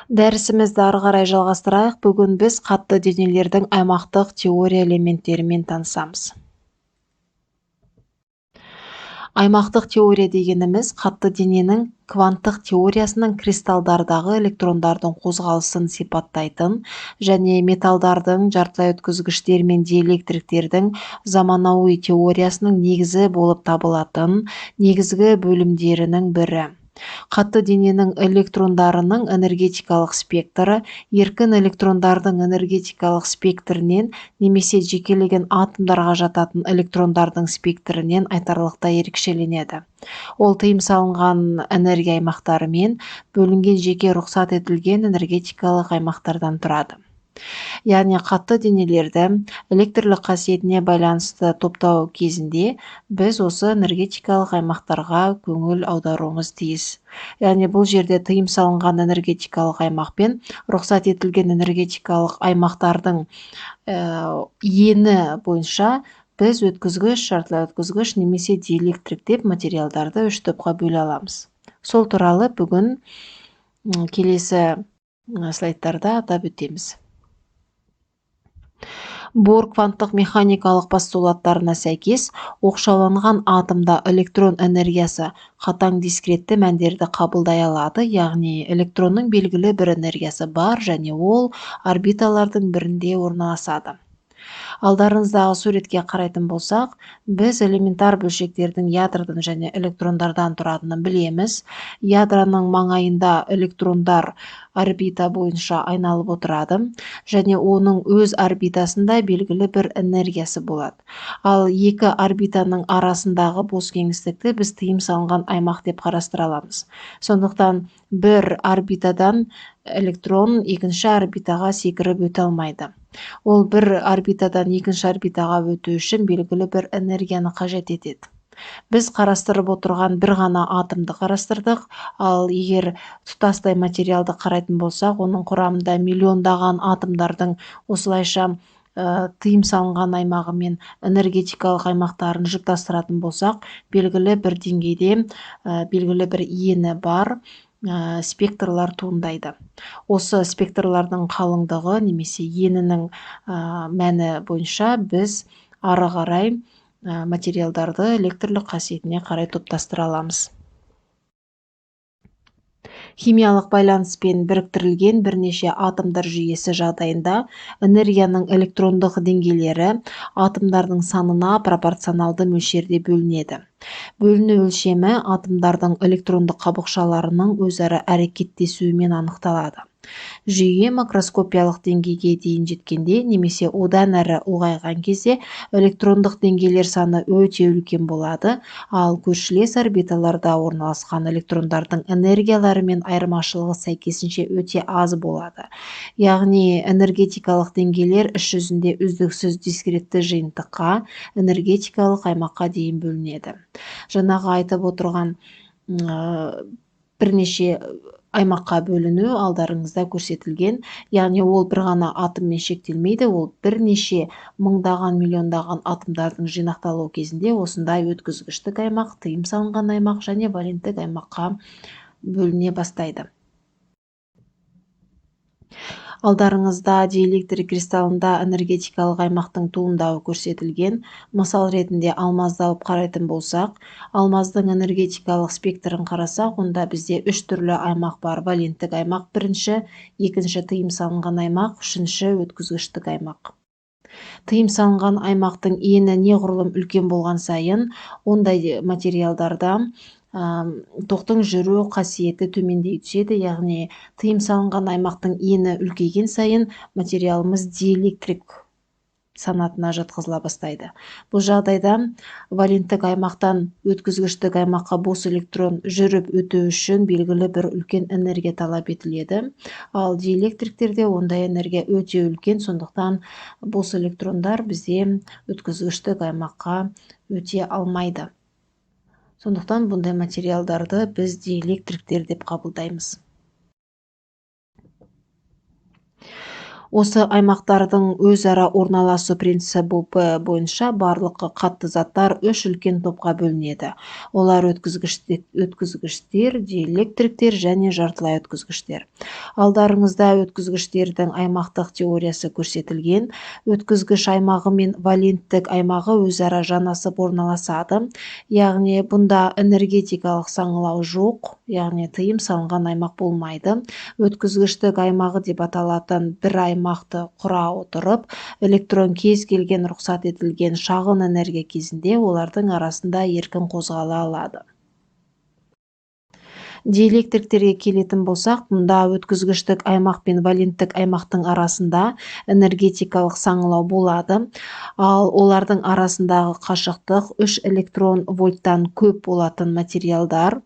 Дәрісімізді ары қарай жалғастырайық. Бүгін біз қатты денелердің аймақтық теория элементтерімен танысамыз. Аймақтық теория дегеніміз қатты дененің кванттық теориясының кристалдардағы электрондардың қозғалысын сипаттайтын және металдардың, жартылай өткізгіштер мен диэлектриктердің заманауи теориясының негізі болып табылатын негізгі бөлімдерінің бірі. Қатты дененің электрондарының энергетикалық спектрі еркін электрондардың энергетикалық спектрінен немесе жекелеген атомдарға жататын электрондардың спектрінен айтарлықтай ерекшеленеді. Ол тыйым салынған энергия аймақтары мен бөлінген жеке рұқсат етілген энергетикалық аймақтардан тұрады. Яғни қатты денелерді электрлік қасиетіне байланысты топтау кезінде біз осы энергетикалық аймақтарға көңіл аударуымыз тиіс. Яғни бұл жерде тыйым салынған энергетикалық аймақ пен рұқсат етілген энергетикалық аймақтардың ені бойынша біз өткізгіш, жартылай өткізгіш немесе диэлектрик деп материалдарды үш топқа бөле аламыз. Сол туралы бүгін келесі слайдтарда атап өтеміз. Бор кванттық механикалық постулаттарына сәйкес, оқшауланған атомда электрон энергиясы қатаң дискретті мәндерді қабылдай алады, яғни электронның белгілі бір энергиясы бар және ол орбиталардың бірінде орналасады. Алдарыңыздағы суретке қарайтын болсақ, біз элементар бөлшектердің ядродан және электрондардан тұратынын білеміз. Ядроның маңайында электрондар орбита бойынша айналып отырады және оның өз орбитасында белгілі бір энергиясы болады. Ал екі орбитаның арасындағы бос кеңістікті біз тыйым салынған аймақ деп қарастыра аламыз. Сондықтан бір орбитадан электрон екінші орбитаға секіріп өте алмайды. Ол бір орбитадан екінші орбитаға өту үшін белгілі бір энергияны қажет етеді. Біз қарастырып отырған бір ғана атомды қарастырдық, ал егер тұтастай материалды қарайтын болсақ, оның құрамында миллиондаған атомдардың осылайша тыйым салынған аймағы мен энергетикалық аймақтарын жұптастыратын болсақ, белгілі бір деңгейде белгілі бір ені бар спектрлар туындайды. Осы спектрлардың қалыңдығы немесе енінің мәні бойынша біз ары қарай материалдарды электрлік қасиетіне қарай топтастыра аламыз. Химиялық байланыспен біріктірілген бірнеше атомдар жүйесі жағдайында энергияның электрондық деңгейлері атомдардың санына пропорционалды мөлшерде бөлінеді. Бөліну өлшемі атомдардың электрондық қабықшаларының өзара әрекеттесуімен анықталады. Жүйе макроскопиялық деңгейге дейін жеткенде немесе одан әрі ұлғайған кезде электрондық деңгейлер саны өте үлкен болады, ал көршілес орбиталарда орналасқан электрондардың энергиялары мен айырмашылығы сәйкесінше өте аз болады. Яғни энергетикалық деңгейлер іс жүзінде үздіксіз дискретті жиынтыққа, энергетикалық аймаққа дейін бөлінеді. Жаңағы айтып отырған бірнеше аймаққа бөліну алдарыңызда көрсетілген, яғни ол бір ғана атоммен шектелмейді, ол бірнеше мыңдаған, миллиондаған атомдардың жинақталуы кезінде осындай өткізгіштік аймақ, тыйым салынған аймақ және валенттік аймаққа бөліне бастайды. Алдарыңызда диэлектрик кристаллында энергетикалық аймақтың туындауы көрсетілген. Мысал ретінде алмазды алып қарайтын болсақ, алмаздың энергетикалық спектрін қарасақ, онда бізде үш түрлі аймақ бар. Валенттік аймақ бірінші, екінші тыйым салынған аймақ, үшінші өткізгіштік аймақ. Тыйым салынған аймақтың ені неғұрлым үлкен болған сайын, ондай материалдарда тоқтың жүру қасиеті төмендей түседі, яғни тыйым салынған аймақтың ені үлкейген сайын материалымыз диэлектрик санатына жатқызыла бастайды. Бұл жағдайда валенттік аймақтан өткізгіштік аймаққа бос электрон жүріп өту үшін белгілі бір үлкен энергия талап етіледі. Ал диэлектриктерде ондай энергия өте үлкен, сондықтан бос электрондар бізде өткізгіштік аймаққа өте алмайды. Сондықтан бұндай материалдарды біз диэлектриктер деп қабылдаймыз. Осы аймақтардың өзара орналасу принципі бойынша барлық қатты заттар үш үлкен топқа бөлінеді. Олар өткізгіштер, диэлектриктер және жартылай өткізгіштер. Алдарыңызда өткізгіштердің аймақтық теориясы көрсетілген. Өткізгіш аймағы мен валенттік аймағы өзара жанасып орналасады. Яғни бұнда энергетикалық саңылау жоқ, яғни тыйым салынған аймақ болмайды. Өткізгіштік аймағы деп аталатын бір аймақты құра отырып, электрон кез келген рұқсат етілген шағын энергия кезінде олардың арасында еркін қозғала алады. Диэлектриктерге келетін болсақ, мұнда өткізгіштік аймақ пен валенттік аймақтың арасында энергетикалық саңылау болады, ал олардың арасындағы қашықтық 3 электрон вольттан көп болатын материалдар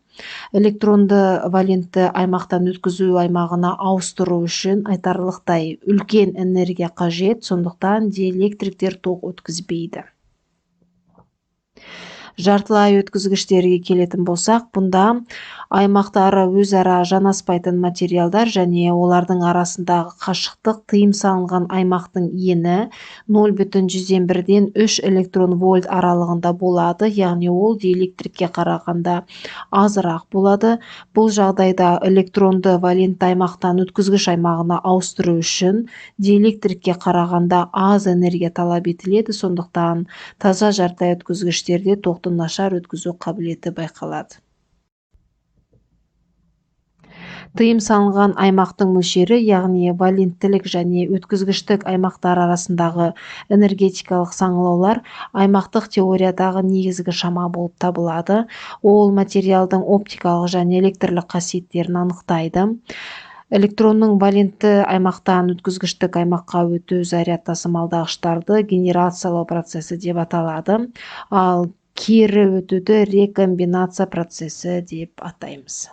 электронды валентті аймақтан өткізу аймағына ауыстыру үшін айтарлықтай үлкен энергия қажет, сондықтан диэлектриктер ток өткізбейді. Жартылай өткізгіштерге келетін болсақ, бұнда аймақтары өзара жанаспайтын материалдар және олардың арасындағы қашықтық тыйым салынған аймақтың ені 0,1-ден 3 электрон вольт аралығында болады, яғни ол диэлектрикке қарағанда азырақ болады. Бұл жағдайда электронды валентті аймақтан өткізгіш аймағына ауыстыру үшін диэлектрикке қарағанда аз энергия талап етіледі, сондықтан таза жартылай өткізгіштерде тоқты нашар өткізу қабілеті байқалады. Тыйым салынған аймақтың мөлшері, яғни валенттілік және өткізгіштік аймақтар арасындағы энергетикалық саңылаулар аймақтық теориядағы негізгі шама болып табылады. Ол материалдың оптикалық және электрлік қасиеттерін анықтайды. Электронның валентті аймақтан өткізгіштік аймаққа өту заряд тасымалдағыштарды генерациялау процесі деп аталады, ал кері өтуді рекомбинация процесі деп атаймыз.